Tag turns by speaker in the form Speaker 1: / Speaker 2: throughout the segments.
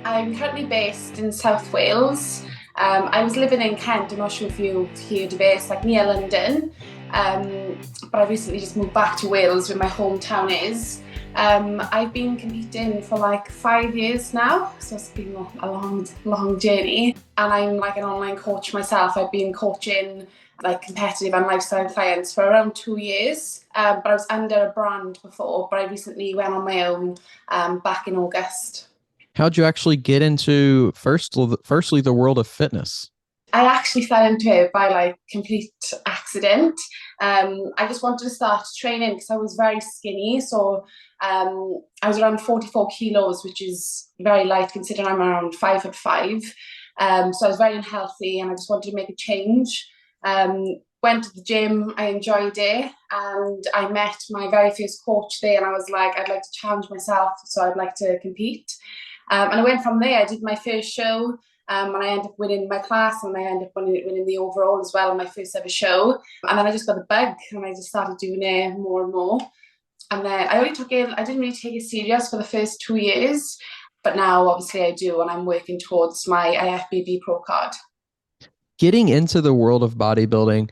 Speaker 1: I'm currently based in South Wales. I was living in Kent. I'm not sure if you've heard of it. It's like near London. But I recently just moved back to Wales, where my hometown is. I've been competing for like 5 years now, so it's been a long journey. And I'm like an online coach myself. I've been coaching like competitive and lifestyle clients for around 2 years. But I was under a brand before, but I recently went on my own back in August.
Speaker 2: How'd you actually get into firstly the world of fitness?
Speaker 1: I actually fell into it by like complete accident. I just wanted to start training because I was very skinny. So I was around 44 kilos, which is very light considering I'm around 5'5". So I was very unhealthy and I just wanted to make a change. Went to the gym, I enjoyed it, and I met my very first coach there, and I was like, I'd like to challenge myself, so I'd like to compete. And I went from there. I did my first show, and I ended up winning my class, and I ended up winning the overall as well in my first ever show. And then I just got the bug, and I just started doing it more and more. And then I didn't really take it serious for the first 2 years, but now obviously I do, and I'm working towards my IFBB Pro card.
Speaker 2: Getting into the world of bodybuilding,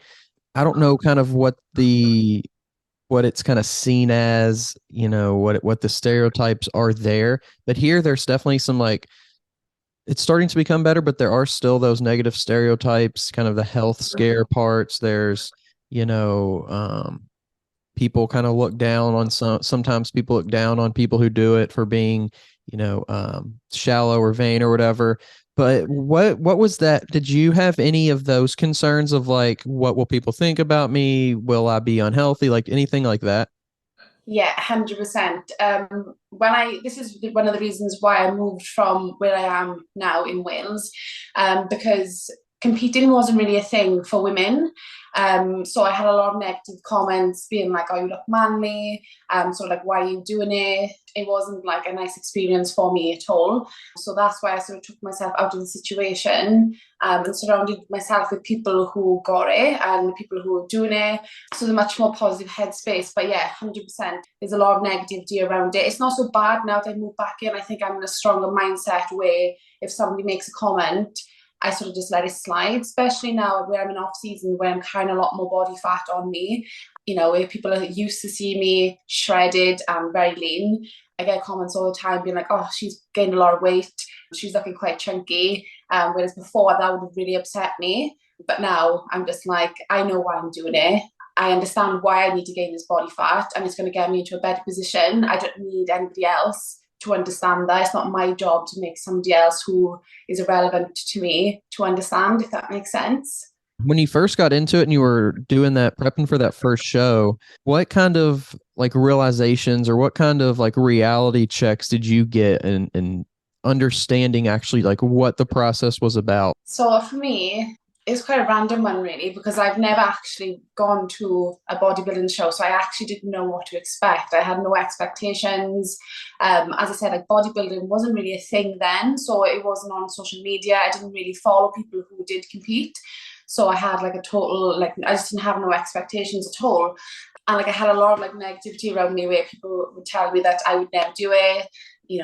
Speaker 2: I don't know kind of what it's kind of seen as, what the stereotypes are there, but here there's definitely some like it's starting to become better, but there are still those negative stereotypes, kind of the health scare parts. There's, you know, people kind of look down on sometimes people look down on people who do it for being, shallow or vain or whatever. But what was that? Did you have any of those concerns of like, what will people think about me? Will I be unhealthy? Like anything like that?
Speaker 1: Yeah, 100%. This is one of the reasons why I moved from where I am now in Wales, because competing wasn't really a thing for women. So I had a lot of negative comments being like, oh, you look manly. So like, why are you doing it? It wasn't like a nice experience for me at all. So that's why I sort of took myself out of the situation, and surrounded myself with people who got it and people who are doing it. So the much more positive headspace. But yeah, 100%. There's a lot of negativity around it. It's not so bad now that I moved back in. I think I'm in a stronger mindset where if somebody makes a comment, I sort of just let it slide, especially now where I'm in off season, where I'm carrying a lot more body fat on me. Where people are used to see me shredded and very lean. I get comments all the time being like, oh, she's gained a lot of weight. She's looking quite chunky. Whereas before that would have really upset me. But now I'm just like, I know why I'm doing it. I understand why I need to gain this body fat, and it's going to get me into a better position. I don't need anybody else to understand that. It's not my job to make somebody else who is irrelevant to me to understand, if that makes sense.
Speaker 2: When you first got into it and you were doing that, prepping for that first show, what kind of like realizations or what kind of like reality checks did you get in understanding actually like what the process was about?
Speaker 1: So for me, it's quite a random one really, because I've never actually gone to a bodybuilding show, so I actually didn't know what to expect. I had no expectations. As I said, like bodybuilding wasn't really a thing then, so it wasn't on social media. I didn't really follow people who did compete, so I had like a total like I just didn't have no expectations at all. And like I had a lot of like negativity around me where people would tell me that I would never do it,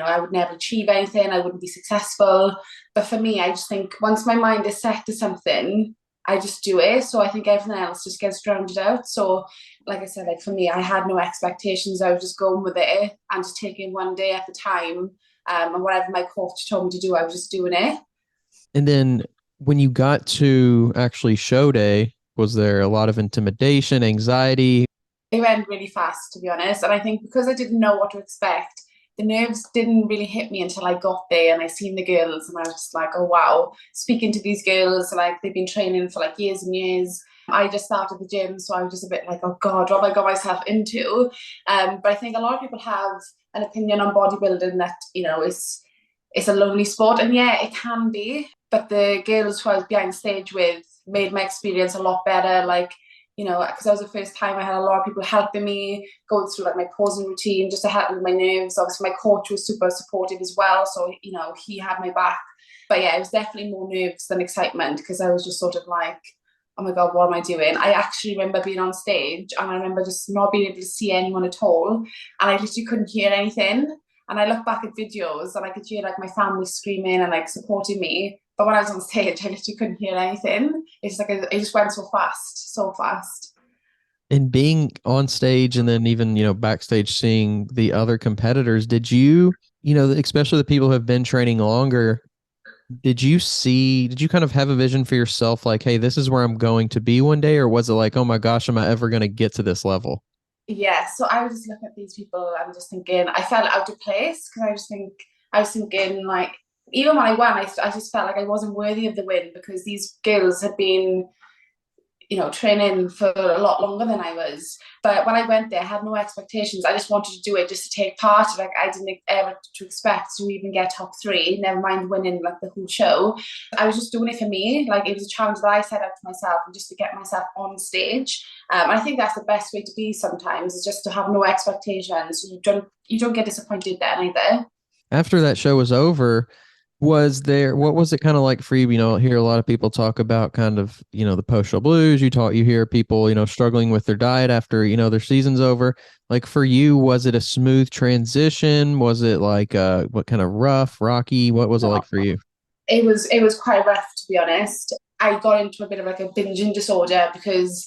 Speaker 1: I would never achieve anything, I wouldn't be successful. But for me, I just think once my mind is set to something, I just do it. So I think everything else just gets drowned out. So like I said, like for me, I had no expectations. I was just going with it and just taking one day at a time. And whatever my coach told me to do, I was just doing it.
Speaker 2: And then when you got to actually show day, was there a lot of intimidation, anxiety?
Speaker 1: It went really fast, to be honest. And I think because I didn't know what to expect, the nerves didn't really hit me until I got there and I seen the girls, and I was just like, oh wow, speaking to these girls, like they've been training for like years and years. I just started the gym, so I was just a bit like, oh God, what have I got myself into? But I think a lot of people have an opinion on bodybuilding that, it's a lonely sport. And yeah, it can be. But the girls who I was behind stage with made my experience a lot better. Like, because that was the first time I had a lot of people helping me, going through like my posing routine just to help with my nerves. Obviously, my coach was super supportive as well. So, he had my back. But yeah, it was definitely more nerves than excitement, because I was just sort of like, oh my God, what am I doing? I actually remember being on stage and I remember just not being able to see anyone at all. And I literally couldn't hear anything. And I look back at videos and I could hear like my family screaming and like supporting me. But when I was on stage, I literally couldn't hear anything. It's like it just went so fast, so fast.
Speaker 2: And being on stage and then even, backstage seeing the other competitors, did you, especially the people who have been training longer, did you kind of have a vision for yourself like, hey, this is where I'm going to be one day? Or was it like, oh my gosh, am I ever going to get to this level?
Speaker 1: Yeah, so I was just looking at these people and just thinking I felt out of place because I was thinking like even when I won, I just felt like I wasn't worthy of the win because these girls had been training for a lot longer than I was. But when I went there, I had no expectations. I just wanted to do it just to take part. Like I didn't ever to expect to even get top three, never mind winning like the whole show. I was just doing it for me. Like it was a challenge that I set out to myself and just to get myself on stage. I think that's the best way to be sometimes is just to have no expectations. You don't get disappointed then either.
Speaker 2: After that show was over, what was it kind of like for you? I hear a lot of people talk about kind of, the post-show blues. You hear people, struggling with their diet after, their season's over. Like for you, was it a smooth transition? Was it like what kind of rough, rocky? What was it like for you?
Speaker 1: It was quite rough to be honest. I got into a bit of like a binging disorder because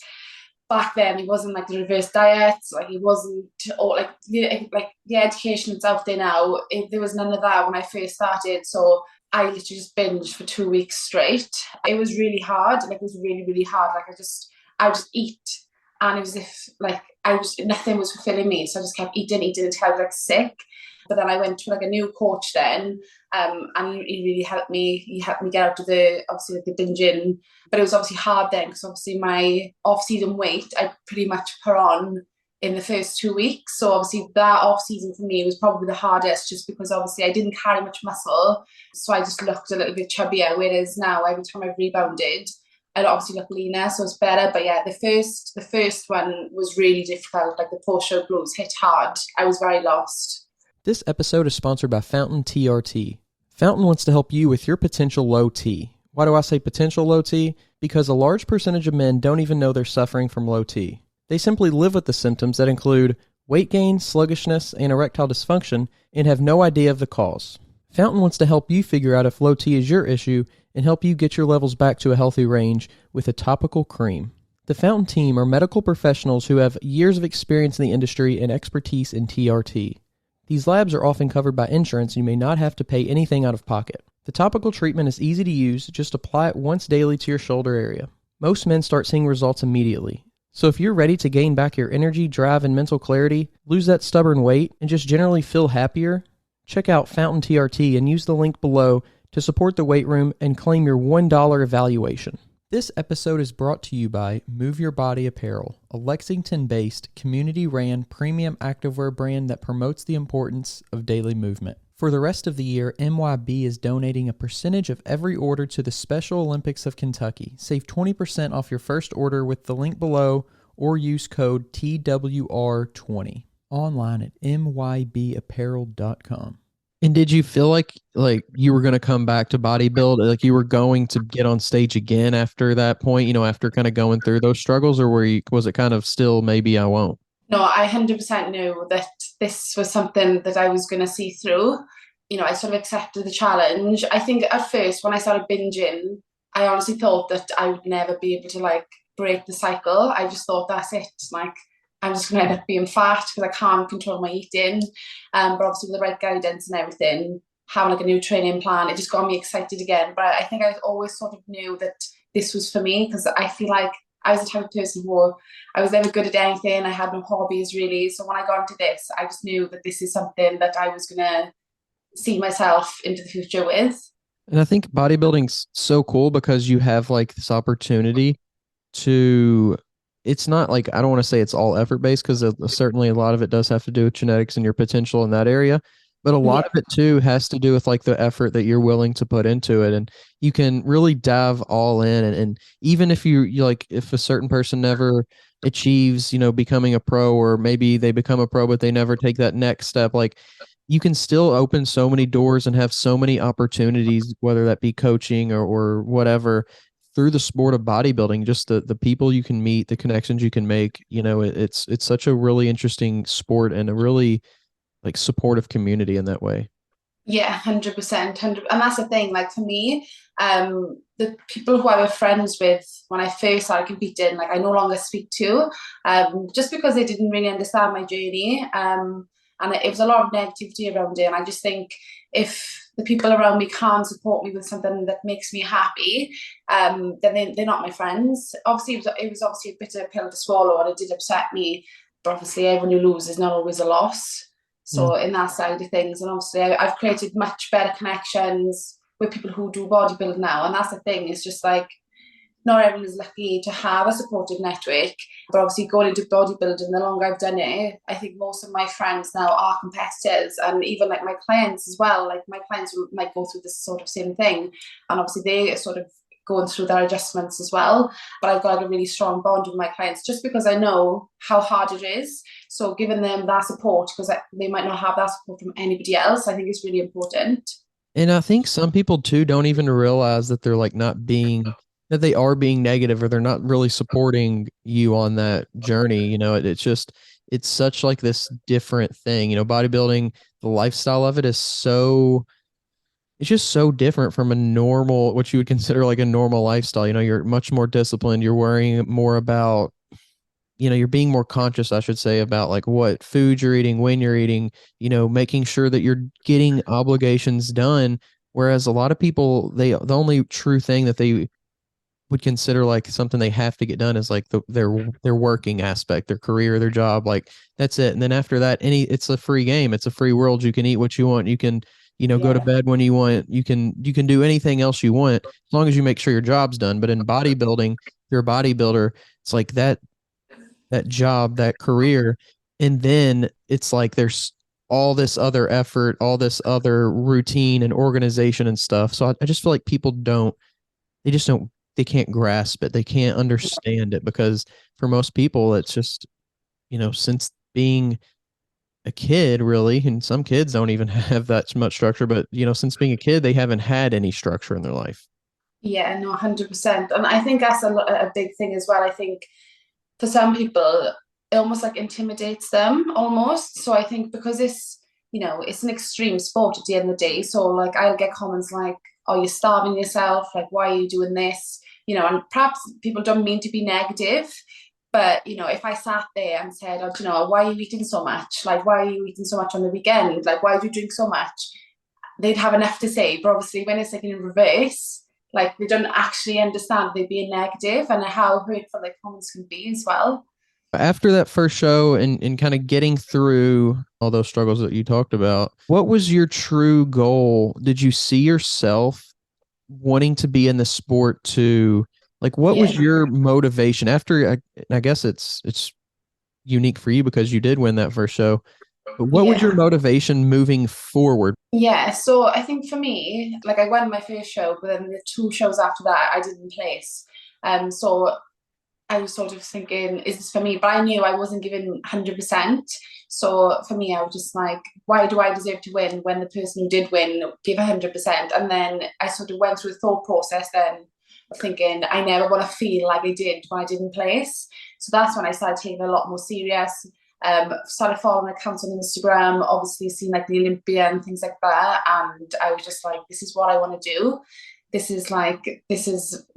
Speaker 1: back then it wasn't like the reverse diets, like it wasn't or like the education that's out there now. There was none of that when I first started, so I literally just binged for 2 weeks straight. It was really hard, like it was really really hard. Like I would just eat, and it was as if like I was nothing was fulfilling me, so I just kept eating until I was like sick. But then I went to like a new coach then, and he really helped me. He helped me get out of the obviously like the binging, but it was obviously hard then because obviously my off-season weight I pretty much put on in the first 2 weeks. So obviously that off-season for me was probably the hardest, just because obviously I didn't carry much muscle, so I just looked a little bit chubbier. Whereas now every time I've rebounded, I obviously look leaner, so it's better. But yeah, the first one was really difficult. Like the post-show blues hit hard. I was very lost.
Speaker 2: This episode is sponsored by Fountain TRT. Fountain wants to help you with your potential low T. Why do I say potential low T? Because a large percentage of men don't even know they're suffering from low T. They simply live with the symptoms that include weight gain, sluggishness, and erectile dysfunction and have no idea of the cause. Fountain wants to help you figure out if low T is your issue and help you get your levels back to a healthy range with a topical cream. The Fountain team are medical professionals who have years of experience in the industry and expertise in TRT. These labs are often covered by insurance and you may not have to pay anything out of pocket. The topical treatment is easy to use, just apply it once daily to your shoulder area. Most men start seeing results immediately. So if you're ready to gain back your energy, drive, and mental clarity, lose that stubborn weight, and just generally feel happier, check out Fountain TRT and use the link below to support the weight room and claim your $1 evaluation. This episode is brought to you by Move Your Body Apparel, a Lexington-based, community-ran premium activewear brand that promotes the importance of daily movement. For the rest of the year, MYB is donating a percentage of every order to the Special Olympics of Kentucky. Save 20% off your first order with the link below or use code TWR20 online at mybapparel.com. And did you feel like you were going to come back to bodybuild, like you were going to get on stage again after that point, after kind of going through those struggles, or was it kind of still maybe I won't?
Speaker 1: No, I 100% knew that this was something that I was going to see through. I sort of accepted the challenge. I think at first when I started binging, I honestly thought that I would never be able to like break the cycle. I just thought that's it. Like I'm just going to end up being fat because I can't control my eating. But obviously with the right guidance and everything, having like a new training plan, it just got me excited again. But I think I always sort of knew that this was for me because I feel like I was the type of person who I was never good at anything. I had no hobbies really. So when I got into this, I just knew that this is something that I was going to see myself into the future with.
Speaker 2: And I think bodybuilding's so cool because you have like this opportunity to, it's not like, I don't want to say it's all effort based because certainly a lot of it does have to do with genetics and your potential in that area. But a lot of it too has to do with like the effort that you're willing to put into it. And you can really dive all in. And even if you like, if a certain person never achieves, becoming a pro, or maybe they become a pro, but they never take that next step, like you can still open so many doors and have so many opportunities, whether that be coaching or whatever, through the sport of bodybuilding. Just the people you can meet, the connections you can make, it's such a really interesting sport and a really like supportive community in that way.
Speaker 1: Yeah, 100%, 100. And that's the thing, like for me, the people who I were friends with when I first started competing, like I no longer speak to, just because they didn't really understand my journey. And it was a lot of negativity around it. And I just think if the people around me can't support me with something that makes me happy, then they're not my friends. Obviously, it was obviously a bitter pill to swallow, and it did upset me. But obviously, everyone who loses is not always a loss.
Speaker 2: Mm.
Speaker 1: So in that side of things, and obviously I've created much better connections with people who do bodybuilding now. And that's the thing, it's just like not everyone is lucky to have a supportive network. But obviously going into bodybuilding, the longer I've done it, I think most of my friends now are competitors, and even like my clients as well. Like my clients might go through this sort of same thing, and obviously they are sort of going through their adjustments as well. But I've got like a really strong bond with my clients just because I know how hard it is. So giving them that support, because they might not have that support from anybody else, I think is really important.
Speaker 2: And I think some people too don't even realize that they're like not being that they are being negative or they're not really supporting you on that journey. It's just it's such like this different thing. Bodybuilding, the lifestyle of it is so it's just so different from a normal what you would consider like a normal lifestyle. You're much more disciplined. You're worrying more about you're being more conscious, I should say, about like what food you're eating, when you're eating, making sure that you're getting obligations done. Whereas a lot of people, the only true thing that they would consider like something they have to get done is like their working aspect, their career, their job, like that's it. And then after that, it's a free game. It's a free world. You can eat what you want. You can, go to
Speaker 1: Yeah.
Speaker 2: bed when you want. You can do anything else you want as long as you make sure your job's done. But in bodybuilding, if you're a bodybuilder, it's like that job, that career. And then it's like there's all this other effort, all this other routine and organization and stuff. So I just feel like people they just don't, they can't grasp it. They can't understand it because for most people, it's just, since being a kid, really, and some kids don't even have that much structure, but, since being a kid, they haven't had any structure in their life.
Speaker 1: Yeah, no, 100%. And I think that's a big thing as well. I think for some people, it almost like intimidates them almost. So I think because it's an extreme sport at the end of the day. So like I'll get comments like, "Oh, you're starving yourself. Like, why are you doing this?" And perhaps people don't mean to be negative, but if I sat there and said, "Oh, why are you eating so much? Like, why are you eating so much on the weekend? Like, why do you drink so much?" They'd have enough to say. But obviously, when it's like in reverse, like they don't actually understand they're being negative and how hurtful their comments can be as well.
Speaker 2: After that first show and kind of getting through all those struggles that you talked about, what was your true goal? Did you see yourself wanting to be in the sport to like what was
Speaker 1: Yeah,
Speaker 2: your motivation after I guess it's unique for you because you did win that first show, but what was your
Speaker 1: yeah.
Speaker 2: motivation moving forward?
Speaker 1: Yeah, so I think for me, like I won my first show, but then the two shows after that I didn't place. So I was sort of thinking, is this for me? But I knew I wasn't giving 100%. So for me, I was just like, why do I deserve to win when the person who did win gave 100%? And then I sort of went through a thought process then of thinking, I never want to feel like I did when I didn't place. So that's when I started taking it a lot more serious. Started following accounts on Instagram, obviously seeing like the Olympia and things like that. And I was just like, this is what I want to do. This is going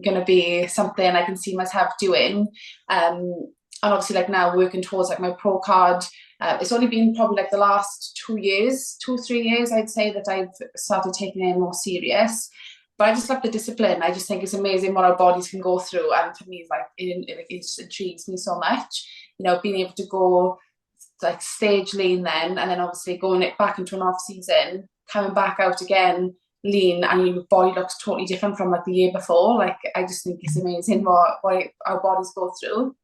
Speaker 1: to be something I can see myself doing. And obviously like now working towards like my pro card. It's only been probably like the last 2 years, 2 or 3 years, I'd say, that I've started taking it more serious. But I just love the discipline. I just think it's amazing what our bodies can go through. And for me, like it just intrigues me so much. Being able to go like stage lean then, and then obviously going it back into an off season, coming back out again lean, and your body looks totally different from like the year before. Like I just think it's amazing what our bodies go through.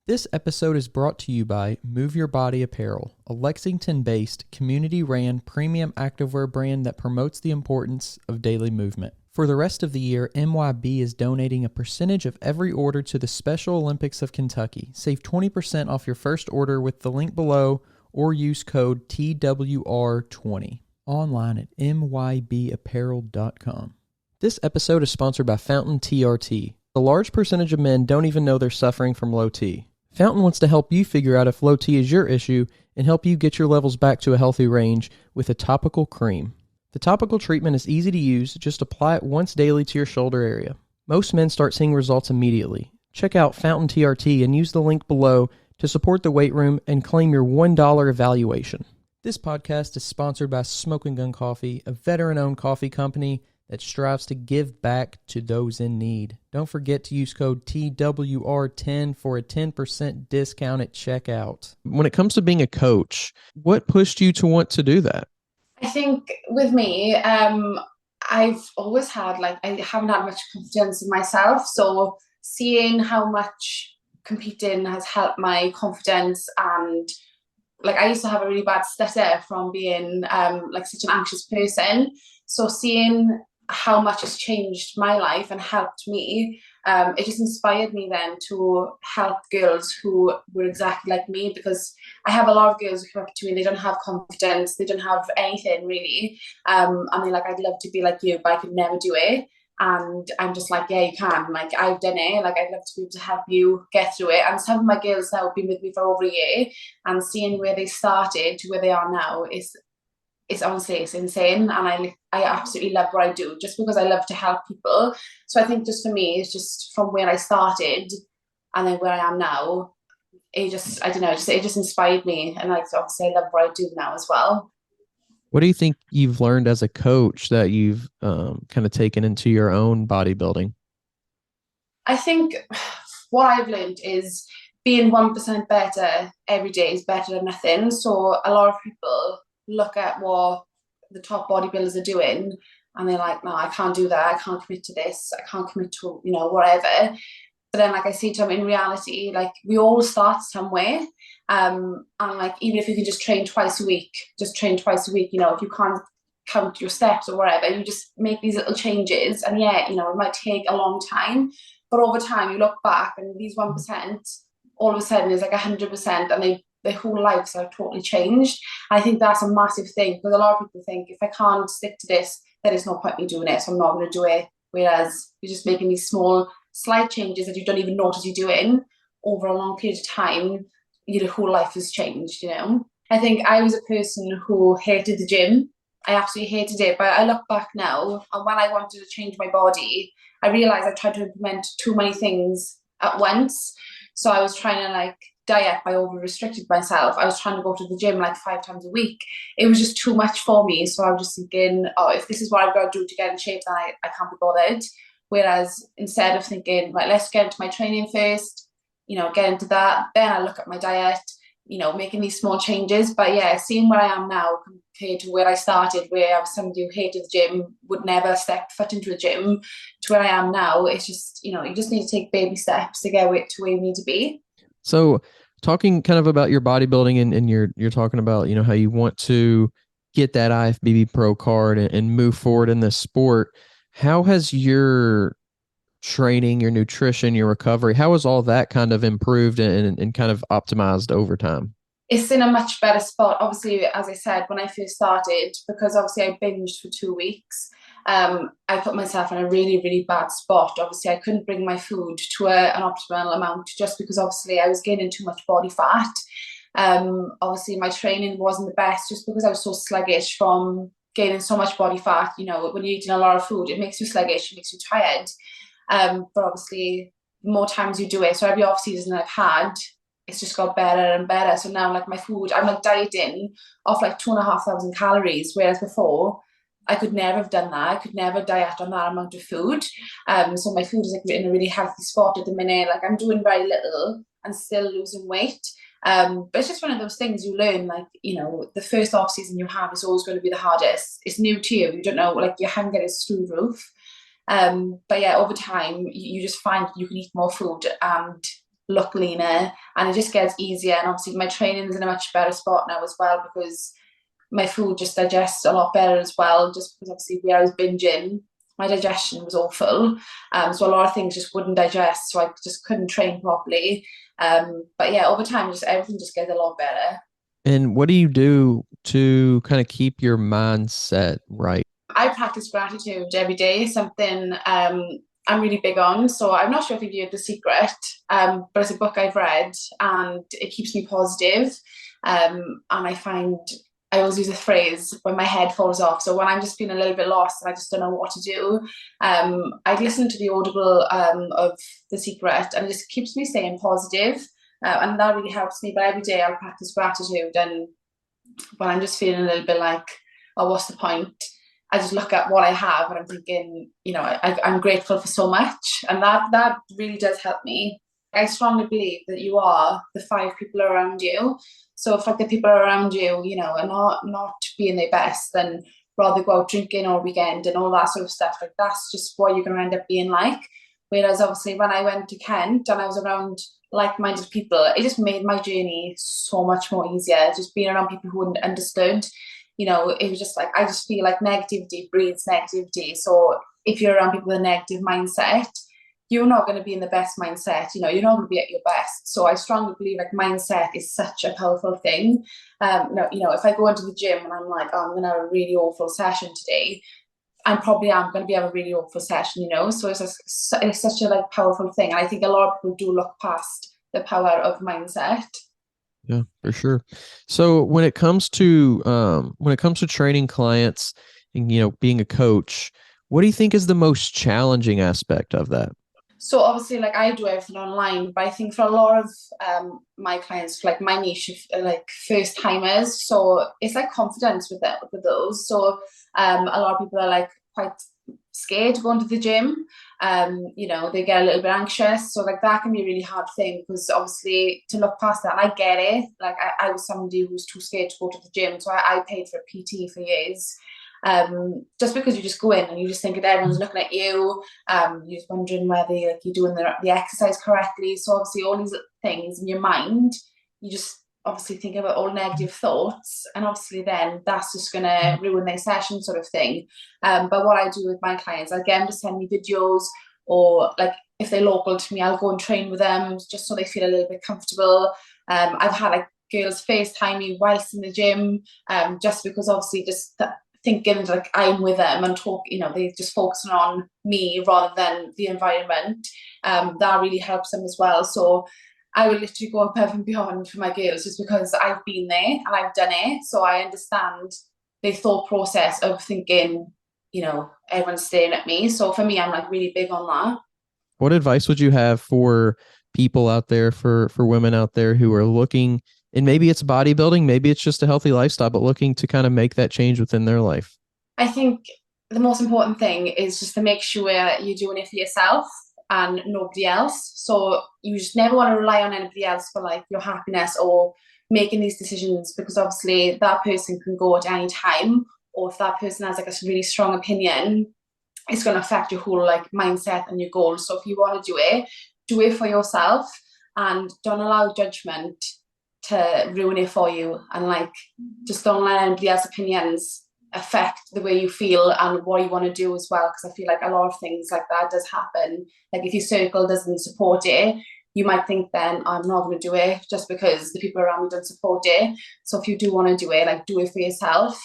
Speaker 3: This episode is brought to you by Move Your Body Apparel, a Lexington-based, community-ran premium activewear brand that promotes the importance of daily movement. For the rest of the year, MYB is donating a percentage of every order to the Special Olympics of Kentucky. Save 20% off your first order with the link below or use code TWR20 online at mybapparel.com. This episode is sponsored by Fountain TRT. A large percentage of men don't even know they're suffering from low T. Fountain wants to help you figure out if low T is your issue and help you get your levels back to a healthy range with a topical cream. The topical treatment is easy to use. Just apply it once daily to your shoulder area. Most men start seeing results immediately. Check out Fountain TRT and use the link below to support the weight room and claim your $1 evaluation. This podcast is sponsored by Smoking Gun Coffee, a veteran-owned coffee company that strives to give back to those in need. Don't forget to use code TWR10 for a 10% discount at checkout.
Speaker 2: When it comes to being a coach, what pushed you to want to do that?
Speaker 1: I think with me, I've always had, I haven't had much confidence in myself. So seeing how much competing has helped my confidence, and I used to have a really bad stutter from being such an anxious person. So seeing how much has changed my life and helped me, it just inspired me then to help girls who were exactly like me, because I have a lot of girls who come up to me, they don't have confidence, they don't have anything really, and they're like, I'd love to be like you, but I could never do it. And I'm just like, yeah, you can. I've done it. I'd love to be able to help you get through it. And some of my girls now have been with me for over a year, and seeing where they started to where they are now is honestly, it's insane. And I absolutely love what I do, just because I love to help people. So I think just for me, it's just from where I started and then where I am now, it just, I don't know, it just inspired me. And obviously I love what I do now as well.
Speaker 2: What do you think you've learned as a coach that you've kind of taken into your own bodybuilding?
Speaker 1: I think what I've learned is being 1% better every day is better than nothing. So a lot of people look at what the top bodybuilders are doing and they're like, no, I can't do that. I can't commit to this. I can't commit to, whatever. But then I say to them, in reality, we all start somewhere. And even if you can just train twice a week, if you can't count your steps or whatever, you just make these little changes. And yeah, it might take a long time, but over time you look back and these 1% all of a sudden is 100%, and their whole lives are totally changed. I think that's a massive thing, because a lot of people think if I can't stick to this, then it's no point me doing it, so I'm not going to do it. Whereas you're just making these small, slight changes that you don't even notice you're doing over a long period of time, your whole life has changed, I think I was a person who hated the gym. I absolutely hated it, but I look back now, and when I wanted to change my body, I realised I tried to implement too many things at once. So I was trying to diet, I over-restricted myself. I was trying to go to the gym 5 times a week. It was just too much for me. So I was just thinking, oh, if this is what I've got to do to get in shape, then I can't be bothered. Whereas instead of thinking, let's get into my training first, get into that, then I look at my diet, making these small changes. But yeah, seeing where I am now compared to where I started, where I was somebody who hated the gym, would never step foot into a gym, to where I am now, it's just, you just need to take baby steps to get to where you need to be.
Speaker 2: So talking kind of about your bodybuilding, and you're talking about, how you want to get that IFBB Pro card and move forward in this sport. How has your training, your nutrition, your recovery, how has all that kind of improved and kind of optimized over time?
Speaker 1: It's in a much better spot. Obviously, as I said, when I first started, because obviously I binged for 2 weeks, I put myself in a really, really bad spot. Obviously, I couldn't bring my food to an optimal amount, just because obviously I was gaining too much body fat. Obviously, my training wasn't the best, just because I was so sluggish from gaining so much body fat. When you're eating a lot of food, it makes you sluggish, it makes you tired. But obviously, the more times you do it, so every off season I've had, it's just got better and better. So now, my food, I'm dieting off 2,500 calories, whereas before I could never have done that. I could never diet on that amount of food. So my food is in a really healthy spot at the minute. I'm doing very little and still losing weight. But it's just one of those things you learn, the first off season you have is always going to be the hardest. It's new to you. You don't know, your hunger is through the roof. But yeah, over time you just find you can eat more food and look leaner, and it just gets easier. And obviously my training is in a much better spot now as well, because my food just digests a lot better as well, just because obviously where I was binging, my digestion was awful. So a lot of things just wouldn't digest, so I just couldn't train properly. But yeah, over time, just everything just gets a lot better.
Speaker 2: And what do you do to kind of keep your mindset right?
Speaker 1: I practice gratitude every day, something I'm really big on. So I'm not sure if you've heard The Secret, but it's a book I've read, and it keeps me positive. And I find I always use a phrase when my head falls off. So when I'm just feeling a little bit lost and I just don't know what to do, I'd listen to the audible of The Secret, and it just keeps me staying positive. And that really helps me. But every day I'll practice gratitude. And when I'm just feeling a little bit like, oh, what's the point? I just look at what I have and I'm thinking, I'm grateful for so much. And that really does help me. I strongly believe that you are the 5 people around you. So if like the people around you, are not being their best, then rather go out drinking all weekend and all that sort of stuff. Like that's just what you're going to end up being like. Whereas obviously when I went to Kent and I was around like-minded people, it just made my journey so much more easier. Just being around people who understood, it was just like, I just feel like negativity breeds negativity. So if you're around people with a negative mindset, you're not going to be in the best mindset. You're not going to be at your best. So I strongly believe like mindset is such a powerful thing. If I go into the gym and I'm like, oh, I'm going to have a really awful session today, I probably am going to be having a really awful session, So it's such a like powerful thing. And I think a lot of people do look past the power of mindset.
Speaker 2: Yeah, for sure. So when it comes to training clients and being a coach, what do you think is the most challenging aspect of that?
Speaker 1: So obviously, like I do everything online, but I think for a lot of my clients, like my niche, like first timers, so it's like confidence with those. So a lot of people are like quite scared to go into the gym. They get a little bit anxious. So like that can be a really hard thing, because obviously to look past that, and I get it. Like I was somebody who was too scared to go to the gym, so I paid for a PT for years. Just because you just go in and you just think that everyone's looking at you, you're just wondering whether you're doing the exercise correctly. So obviously all these things in your mind, you just obviously think about all negative thoughts, and obviously then that's just going to ruin their session sort of thing. But what I do with my clients, I get them to send me videos, or like if they're local to me, I'll go and train with them just so they feel a little bit comfortable. I've had like girls FaceTime me whilst in the gym, just because obviously just thinking like I'm with them and talk, they just focusing on me rather than the environment. That really helps them as well. So I will literally go above and beyond for my girls, just because I've been there and I've done it. So I understand the thought process of thinking, everyone's staring at me. So for me, I'm like really big on that.
Speaker 2: What advice would you have for people out there, for women out there who are looking, and maybe it's bodybuilding, maybe it's just a healthy lifestyle, but looking to kind of make that change within their life?
Speaker 1: I think the most important thing is just to make sure you're doing it for yourself and nobody else. So you just never want to rely on anybody else for like your happiness or making these decisions, because obviously that person can go at any time, or if that person has like a really strong opinion, it's going to affect your whole like mindset and your goals. So if you want to do it for yourself, and don't allow judgment to ruin it for you, and like just don't let anybody else's opinions affect the way you feel and what you want to do as well. Because I feel like a lot of things like that does happen. Like if your circle doesn't support it, you might think then I'm not going to do it just because the people around me don't support it. So if you do want to do it, like do it for yourself,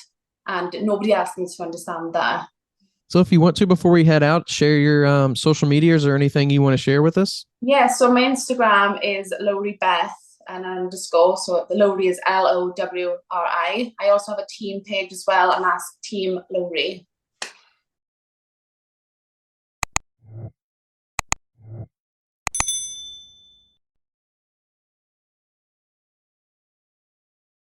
Speaker 1: and nobody else needs to understand that.
Speaker 2: So if you want to, before we head out, share your social medias or anything you want to share with us.
Speaker 1: Yeah, so my Instagram is Lowri Beth and _. So the Lowri is Lowri. I also have a team page as well, and that's Team Lowri.